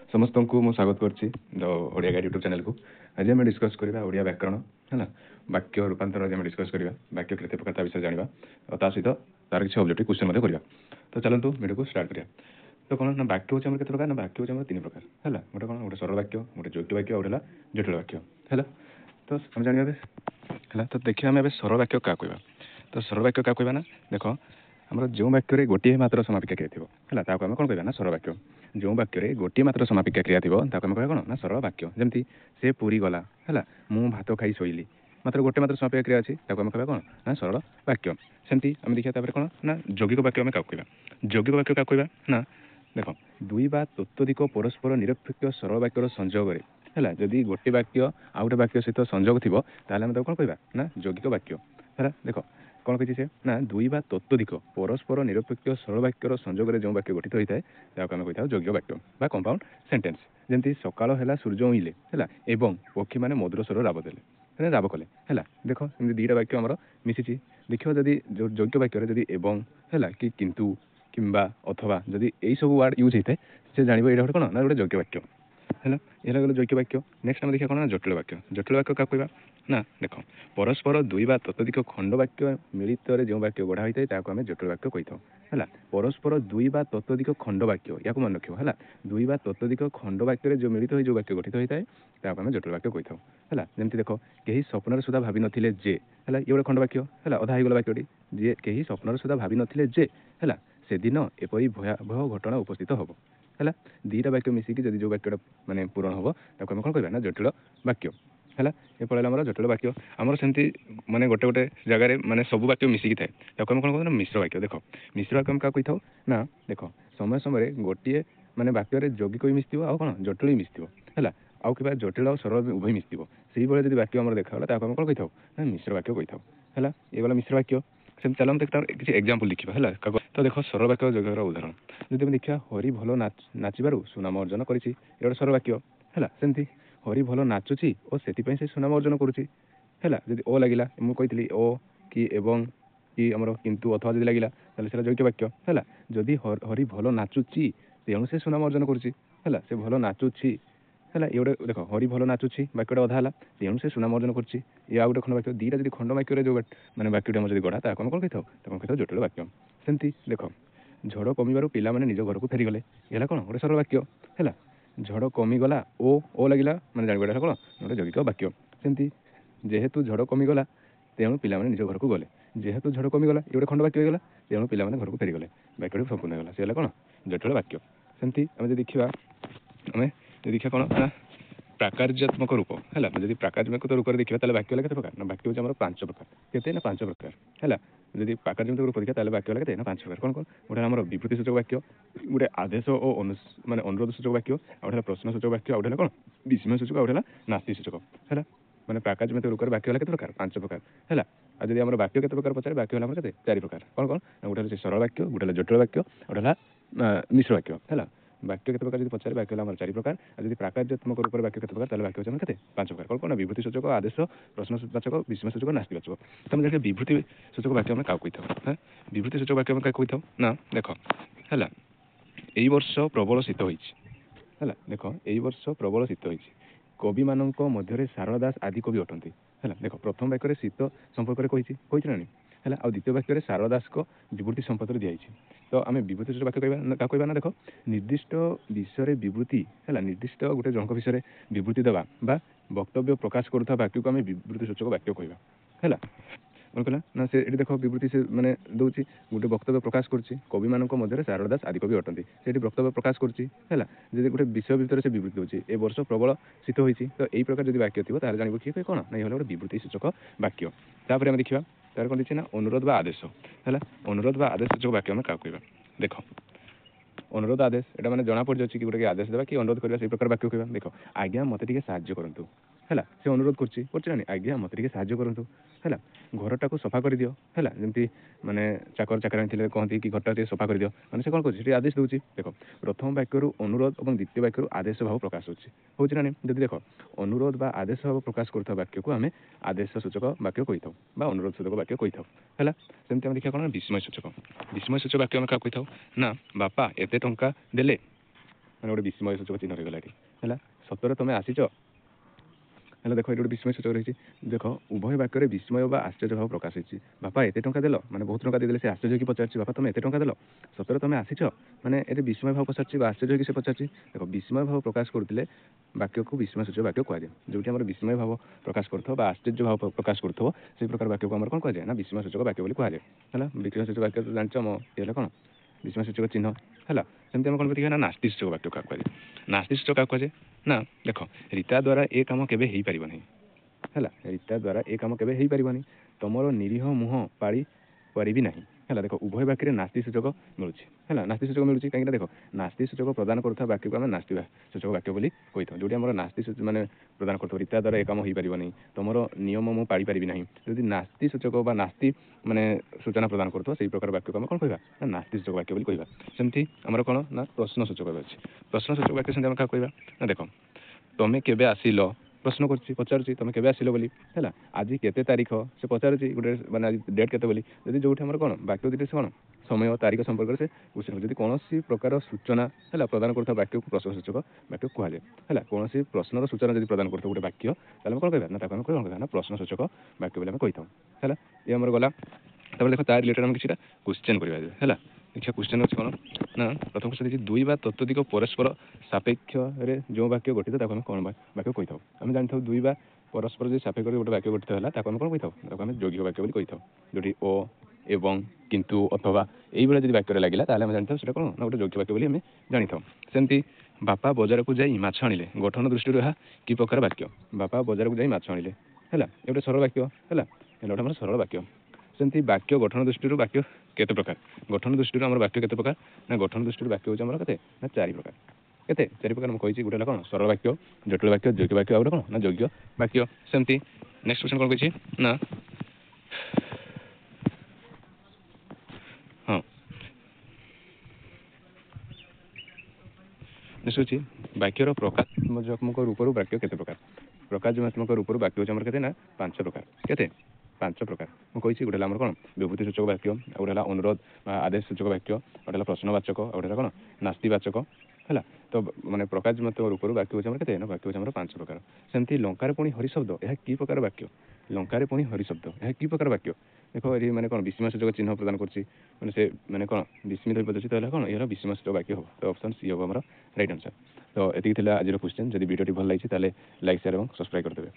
समस्त को मु स्वागत करछि ओडिया गाइड यूट्यूब चैनल को। आज आम डिस्कस करबा ओडिया व्याकरण है वाक्य रूपांतर आज आम डिस्कस करबा वाक्य केते प्रकार विषय जानिबा और ता सहित तार किछि ऑब्जेक्टिव क्वेश्चन मध्ये करबा। तो चलंतु वीडियो को स्टार्ट करिया। तो कोन ना वाक्य होछ हमर केते प्रकार ना वाक्य होछ हमर तीन प्रकार हैला। गोटे कोन गोटे सरल वाक्य, गोटे जटिल वाक्य और हैला जटिल वाक्य हैला। तो हम जानिबा हैला। तो देखिए हम सरल वाक्य का कहबा। तो सरल वाक्य का कहबा ना देखो हमर जो वाक्य रे गोटे मात्र समापिका क्रिया थिबो हैला ताको हम कोन कहबा ना सरल वाक्य। जो वाक्य रे गोटे मात्र समापिका क्रिया थिबो ताको हम कहबा कोन ना सरल वाक्य। जेमति से पूरी गला हैला मु भात खाई सोइली मात्र गोटे मात्र समापिका क्रिया अछि ताको हम कहबा कोन ना सरल वाक्य। सेमति हम देखिया तापर कोन ना यौगिक वाक्य हम का कहबा। यौगिक वाक्य का कहबा ना देखो दुई बा ततोधिक परस्पर निरपेक्ष सरल वाक्यर संयोग रे हैला जदि गोटे वाक्य आ गोटे वाक्य सहित संयोग थिबो ताले हम ताको कोन कहबा ना यौगिक वाक्य हैला। देखो कौन कही से ना दुई बा तत्वधिक परस्पर निरपेक्ष सरल वाक्यर संयोग जो वाक्य गठित होता है ताको आम कही यौगिक वाक्य बा कंपाउंड सेंटेंस। जमी सकाल है सूर्य उइले है एवं पक्षी मैंने मधुर स्वर राब देले राब कले है। देख दुईटा वाक्य आम मिसी देख जदि यौगिक वाक्य जदि एवं है कि किंतु किंबा अथवा जदि यही सब वार्ड यूज होता है से जानव ये कौन ना गोटे यौगिक वाक्य है। ये गल यौगिक वाक्य। नेक्स्ट आम देखा कौन ना जटिल वाक्य। जटिल वाक्य क्या कहबा ना देख परस्पर दुई बा ततोधिक खंड वाक्य मिलित जो वाक्य गढ़ा होता है आम जटिल वाक्य कही था। परस्पर दुई बा ततोधिक खंड वाक्य या मन रख है दुई बा ततोधिक खंड वाक्य जो मिलित हो जो वाक्य गठित होता है आम जटिल वाक्य कही था। जमी देख कहीं स्वप्न सुधा भावी नथिले जे है ये गोटे खंड वाक्य है अधा होगला वाक्यटी जे कहीं स्वप्न सुधा भावी नथिले जे है से दिन एपरी भयावह घटना उपस्थित हम है। दीटा वाक्य मिसिकी जदि जो वाक्यटा माने पूरण हम ताको हम कौन कहबा ना जटिल वाक्य है। ये पड़ेगा आमर जटिल वाक्य। आमर सेमती माने गोटे गोटे जगह माने सब वाक्य मिसिकी थाए ताको हम कौन कहबा ना मिश्र वाक्य। देख मिश्र वाक्य हम क्या कही था ना देख समय समय गोटे माने वाक्य यौगिक भी मिसिथिबो आ कौन जटिल भी मिसिथिबो है आउ कि जटिल और सरल उभय मिसिथिबो सेही बेले जदि वाक्य आमर देखागला ताको हम कौन कही था ना मिश्र वाक्य कही था है। ये गला मिश्र वाक्य। सेम चलो हम देखता किसी एग्जांपल लिखा है। तो देख सरल वाक्य जगह उदाहरण जदि हम देखा हरि भल नाचिबारु सुनाम अर्जन करिछि ये गोटे सरल वाक्य है। सेमती हरि भल नाचुची और से सुनाम अर्जन करुच्ची है। जदि ओ लगिला मुझे कही ओ कि एवं कि आमर किंतु अथवा जदि लगिला ताले सेटा यौगिक वाक्य है। जदि हरि भल नाचुची तेणु से सुनाम अर्जन करुच्ची है से भल नाचुची है। ये गोटे देख हरि भल नाचुची वाक्यटा अधा है तेणु से सुनाम अर्जन करुच्ची ये आउ गोटे खंड वाक्य। दीटा जदि खंड वाक्य जो मैंने वाक्यटी जब गढ़ा ताको हम कौन कही था जटिल वाक्य। सेमती देख झड़ कमिबारु पिला माने निज घर को फेरीगले ये कौन गोटे सरल वाक्य है। झड़ कमिगला ओ लगिला माने जानबा कौन गोटे यौगिक वाक्य। सेमती जेहेतु झड़ कमिगला तेणु पिला माने निज घर को गले जेहेतु झड़ कमिगला ये गोटे खंड वाक्य होगा तेणु पिला माने घर को फेरीगले वाक्यटी संपूर्ण होगा से कौन जटिल वाक्य। सेमती आम देखा आम देखा कौन ना प्राकार्यात्मक रूप है जब प्राकार्यात्मक रूप से देखा वाक्य के प्रकार ना वाक्य हूँ पांच प्रकार केते ना पांच प्रकार है। जब प्राकार्यात्मक रूप देखा वाक्य के ना पांच प्रकार कौन कौन गोटे आम विभूति सूचक वाक्य गोटे आदेश और माने अनुरोध सूचक वाक्य आउे प्रश्न सूचक वाक्य आउे कौन विस्मय सूचक आउे नास्ति सूचक है। मैंने प्राकार्यात्मक रूप वाक्य के प्रकार पांच प्रकार है। आज जब आम वाक्य के प्रकार पचारे वाक्य के चार प्रकार कौन कौन गोटे सरल वाक्य गोटे जटिल वाक्य गोटे मिश्र वाक्य है। वाक्य के प्रकार जब पचारे वाक्य आम चार प्रकार जब प्राकार्यात्मक रूप वाक्य के प्रकार वाक्य होने के पांच प्रकार कौन कौन विभूति सूचक आदेश प्रश्नवाचक विस्मय सूचक नास्तिवाचक। तो देखिए विभूति सूचक वाक्य आम क्या कही था विभूति सूचक वाक्य क्या कही था ना देख है यही वर्ष प्रबल शीत है। देख यही वर्ष प्रबल शीत हो कवि मान मध्य सारला दास आदि कवि अटंती है। देख प्रथम वाक्य शीत संपर्क में कही ना है आ द्वितीय वाक्य सारला दास को विभूति संपद दिखाई। तो आम विभूति सूचक वाक्य कहवा ना देख निर्दिष्ट विषय विवृत्ति है निर्दिष्ट गोटे जन विषय विवृत्ति देवा बा वक्तव्य प्रकाश करुवा वाक्य को आम विवृत्ति सूचक वाक्य कहवा है। कौन कहला ना से देख विवृत्ति से माने दूसरी गोटे वक्तव्य प्रकाश करुच्ची कवि मान मध्य सारला दास आदि कवि अटंती से वक्तव्य प्रकाश करुच्ची है। जब गोटे विषय भितर से विवृत्ति होची ए वर्ष प्रबल शीत होती तो यही प्रकार जब वाक्य थी जानव किए कौन ना ये गोटे विवृत्ति सूचक वाक्य। तापर आम देखा तार कौन ना अनुरोध बा आदेश है अनुरोध बा आदेश सूचक वाक्य आम क्या कहवा देख अनुरोध आदेश एटा माने जना पड़ जाए कि गोटे आदेश देवा कि अनुरोध करवा से प्रकार वाक्य कहवा। देख आज्ञा मत टिके साहाय्य करंतु है से अनुरोध कर आज्ञा मत टिके साहाय्य करंतु है घरटा को सफा कर दियो है जमी माने चाकर चाकरानी थे कहती कि घरटा सफा कर दियो माने से कौन कर आदेश दूसरी। देख प्रथम वाक्य अनुरोध और द्वितीय वाक्य आदेश भाव प्रकाश होची ना जब देख अनुरोध बा आदेश भाव प्रकाश कर वाक्य को आम आदेश सूचक वाक्य कही था अनुरोध सूचक वाक्य कही था है। सेमती देखा कौन विस्मय सूचक वाक्य आम क्या कही था ना बापा एते टंका देले ମାନେ ଗୋଟେ ବିସ୍ମୟ ସୂଚକ ଚିହ୍ନ ରହିଗଲା ଏଠି ହେଲା। ସତରେ ତମେ ଆସିଛ ହେଲେ ଦେଖ ଏଠି ଗୋଟେ ବିସ୍ମୟ ସୂଚକ ରହିଛି। ଦେଖ ଉଭୟ ବାକ୍ୟରେ ବିସ୍ମୟ ବା ଆଶ୍ଚର୍ଯ୍ୟ ଭାବ ପ୍ରକାଶ ହେଇଛି। ବାପା ଏତେ ଟଙ୍କା ଦେଲ, ମାନେ ବହୁତ ଟଙ୍କା ଦେଇଦେଲେ ସେ ଆଶ୍ଚର୍ଯ୍ୟ ହେଇକି ପଚାରିଛି ବାପା ତମେ ଏତେ ଟଙ୍କା ଦେଲ, ସତରେ ତମେ ଆସିଛ, ମାନେ ଏଠି ବିସ୍ମୟ ଭାବ ପଚାରିଛି ବା ଆଶ୍ଚର୍ଯ୍ୟ ହେଇକି ସେ ପଚାରିଛି। ଦେଖ ବିସ୍ମୟ ଭାବ ପ୍ରକାଶ କରୁଥିଲେ ବାକ୍ୟକୁ ବିସ୍ମୟ ସୂଚକ ବାକ୍ୟ କୁହାଯାଏ। ଯେଉଁଠି ଆମର ବିସ୍ମୟ ଭାବ ପ୍ରକାଶ କରୁଥିବ ବା ଆଶ୍ଚର୍ଯ୍ୟ ଭାବ ପ୍ରକାଶ କରୁଥିବ ସେହି ପ୍ରକାର ବାକ୍ୟକୁ ଆମର କ'ଣ କୁହାଯାଏ ନା ବିସ୍ମୟ ସୂଚକ ବାକ୍ୟ ବୋଲି କୁହାଯାଏ ହେଲା। ବିସ୍ମୟ ସୂଚକ ବାକ୍ୟ ତ ଜାଣିଛ ଆମ ଇଏ ହେଲା କ'ଣ ବିସ୍ମୟ ସୂଚକ ଚିହ୍ନ ହେଲା। ସେମିତି ଆମେ କ'ଣ କରିବା ନା ନାସ୍ତି ସୂଚକ ବାକ୍ୟ କାହାକୁ କୁହାଯାଏ। ନାସ୍ତି ସୂଚକ କାହାକୁ କୁହାଯାଏ ନା ଦେଖ ରୀତା ଦ୍ୱାରା ଏ କାମ କେବେ ହେଇପାରିବ ନାହିଁ ହେଲା। ରୀତା ଦ୍ୱାରା ଏ କାମ କେବେ ହେଇପାରିବନି, ତମର ନିରୀହ ମୁହଁ ପାଳି ପାରିବି ନାହିଁ ହେଲା। ଦେଖ ଉଭୟ ବାକ୍ୟରେ ନାସ୍ତି ସୂଚକ ମିଳୁଛି ହେଲା। ନାସ୍ତି ସୂଚକ ମିଳୁଛି କାହିଁକିନା ଦେଖ ନାସ୍ତି ସୂଚକ ପ୍ରଦାନ କରୁଥିବା ବାକ୍ୟକୁ ଆମେ ନାସ୍ତି ସୂଚକ ବାକ୍ୟ ବୋଲି କହିଥାଉ। ଯେଉଁଠି ଆମର ନାସ୍ତି ମାନେ ପ୍ରଦାନ କରୁଥିବ ରୀତା ଦ୍ୱାରା ଏ କାମ ହେଇପାରିବନି, ତମର ନିୟମ ମୁଁ ପାଳିପାରିବି ନାହିଁ, ଯଦି ନାସ୍ତି ସୂଚକ ବା ନାସ୍ତି ମାନେ ସୂଚନା ପ୍ରଦାନ କରୁଥିବ ସେହି ପ୍ରକାର ବାକ୍ୟକୁ ଆମେ କ'ଣ କହିବା ନା ନାସ୍ତି ସୂଚକ ବାକ୍ୟ ବୋଲି କହିବା। ସେମିତି ଆମର କ'ଣ ନା ପ୍ରଶ୍ନ ସୂଚକ ଅଛି। ପ୍ରଶ୍ନ ସୂଚକ ବାକ୍ୟ ସେମିତି ଆମେ କାହାକୁ କହିବା ନା ଦେଖ ତମେ କେବେ ଆସିଲ, ପ୍ରଶ୍ନ କରୁଛି ପଚାରୁଛି ତମେ କେବେ ଆସିଲ ବୋଲି ହେଲା। ଆଜି କେତେ ତାରିଖ ସେ ପଚାରୁଛି ଗୋଟେ ମାନେ ଆଜି ଡେଟ୍ କେତେ ବୋଲି, ଯଦି ଯେଉଁଠି ଆମର କ'ଣ ବାକ୍ୟ ଦୁଇଟି ସେ କ'ଣ ସମୟ ତାରିଖ ସମ୍ପର୍କରେ ସେ କ୍ୱେଶ୍ଚନ୍ ଯଦି କୌଣସି ପ୍ରକାର ସୂଚନା ହେଲା ପ୍ରଦାନ କରୁଥିବା ବାକ୍ୟକୁ ପ୍ରଶ୍ନ ସୂଚକ ବାକ୍ୟ କୁହାଯାଏ ହେଲା। କୌଣସି ପ୍ରଶ୍ନର ସୂଚନା ଯଦି ପ୍ରଦାନ କରୁଥିବ ଗୋଟେ ବାକ୍ୟ ତାହେଲେ ଆମେ କ'ଣ କହିବା ନା ତାକୁ ଆମେ କ'ଣ କହିବା ନା ପ୍ରଶ୍ନ ସୂଚକ ବାକ୍ୟ ବୋଲି ଆମେ କହିଥାଉ ହେଲା। ଏ ଆମର ଗଲା। ତାପରେ ଦେଖ ତା ରିଲେଟେଡ୍ ଆମେ କିଛିଟା କ୍ୱେଶ୍ଚନ୍ କରିବା ହେଲା। ଦେଖିବା କ୍ୱେଶ୍ଚନ୍ ଅଛି କ'ଣ ନା ପ୍ରଥମ କ୍ୱେଶ୍ଚନ୍ ଦେଇଛି ଦୁଇ ବା ତତୋଧିକ ପରସ୍ପର ସାପେକ୍ଷରେ ଯେଉଁ ବାକ୍ୟ ଗଠିତ ତାକୁ ଆମେ କ'ଣ ବାକ୍ୟ କହିଥାଉ। ଆମେ ଜାଣିଥାଉ ଦୁଇ ବା ପରସ୍ପର ଯଦି ସାପେକ୍ଷରେ ଗୋଟେ ବାକ୍ୟ ଗଠିତ ହେଲା ତାକୁ ଆମେ କ'ଣ କହିଥାଉ, ତାକୁ ଆମେ ଯୌଗିକ ବାକ୍ୟ ବୋଲି କହିଥାଉ। ଯେଉଁଠି ଓ ଏବଂ କିନ୍ତୁ ଅଥବା ଏଇଭଳିଆ ଯଦି ବାକ୍ୟରେ ଲାଗିଲା ତାହେଲେ ଆମେ ଜାଣିଥାଉ ସେଇଟା କ'ଣ ନା ଗୋଟେ ଯୌଗିକ ବାକ୍ୟ ବୋଲି ଆମେ ଜାଣିଥାଉ। ସେମିତି ବାପା ବଜାରକୁ ଯାଇ ମାଛ ଆଣିଲେ, ଗଠନ ଦୃଷ୍ଟିରୁ ଏହା କି ପ୍ରକାର ବାକ୍ୟ। ବାପା ବଜାରକୁ ଯାଇ ମାଛ ଆଣିଲେ ହେଲା, ଏ ଗୋଟେ ସରଳ ବାକ୍ୟ ହେଲା, ହେଲା ଗୋଟେ ଆମର ସରଳ ବାକ୍ୟ। ସେମିତି ବାକ୍ୟ ଗଠନ ଦୃଷ୍ଟିରୁ ବାକ୍ୟ କେତେ ପ୍ରକାର। ଗଠନ ଦୃଷ୍ଟିରୁ ଆମର ବାକ୍ୟ କେତେ ପ୍ରକାର ନା ଗଠନ ଦୃଷ୍ଟିରୁ ବାକ୍ୟ ହେଉଛି ଆମର କେତେ ନା 4 ପ୍ରକାର। କେତେ 4 ପ୍ରକାର ମୁଁ କହିଛି। ଗୋଟେ ହେଲା କ'ଣ ସରଳ ବାକ୍ୟ, ଜଟିଳ ବାକ୍ୟ, ଯୌଗିକ ବାକ୍ୟ, ଆଉ ଗୋଟେ କ'ଣ ନା ଯୌଗିକ ବାକ୍ୟ। ସେମିତି ନେକ୍ସଟ କ୍ୱେଶ୍ଚନ୍ କ'ଣ କହିଛି ନା ହଁ ନେକ୍ସଟ ହେଉଛି ବାକ୍ୟର ପ୍ରକାରାତ୍ମକ ରୂପରୁ ବାକ୍ୟ କେତେ ପ୍ରକାର। ପ୍ରକାରାତ୍ମକ ରୂପରୁ ବାକ୍ୟ ହେଉଛି ଆମର କେତେ ନା 5 ପ୍ରକାର। କେତେ 5 ପ୍ରକାର ମୁଁ କହିଛି। ଗୋଟେ ହେଲା ଆମର କ'ଣ ବିଭୂତି ସୂଚକ ବାକ୍ୟ, ଆଉ ଗୋଟେ ହେଲା ଅନୁରୋଧ ବା ଆଦେଶ ସୂଚକ ବାକ୍ୟ, ଆଉ ଗୋଟେ ହେଲା ପ୍ରଶ୍ନବାଚକ, ଆଉ ଗୋଟେ ହେଲା କ'ଣ ନାସ୍ତିବାଚକ ହେଲା। ତ ମାନେ ପ୍ରକାରାତ୍ମକ ରୂପରୁ ବାକ୍ୟ ହେଉଛି ଆମର କେତେ ନା ବାକ୍ୟ ହେଉଛି ଆମର 5 ପ୍ରକାର। ସେମିତି ଲଙ୍କାରେ ପୁଣି ହରି ଶବ୍ଦ, ଏହା କି ପ୍ରକାର ବାକ୍ୟ। ଲଙ୍କାରେ ପୁଣି ହରି ଶବ୍ଦ ଏହା କି ପ୍ରକାର ବାକ୍ୟ। ଦେଖ ଏଠି ମାନେ କ'ଣ ବିସ୍ମୟ ସୂଚକ ଚିହ୍ନ ପ୍ରଦାନ କରୁଛି, ମାନେ ସେ ମାନେ କ'ଣ ବିସ୍ମିତ ହୋଇ ପଚାରୁଛି ତାହେଲେ କ'ଣ ଏହାର ବିସ୍ମୟ ସୂଚକ ବାକ୍ୟ ହେବ। ତ ଅପସନ୍ ସି ହେବ ଆମର ରାଇଟ୍ ଆନ୍ସର୍। ତ ଏତିକି ଥିଲା ଆଜିର କ୍ୱେଶ୍ଚନ୍। ଯଦି ଭିଡ଼ିଓଟି ଭଲ ଲାଗିଛି ତାହେଲେ ଲାଇକ୍, ସେୟାର ଏବଂ ସବସ୍କ୍ରାଇବ୍ କରିଦେବେ।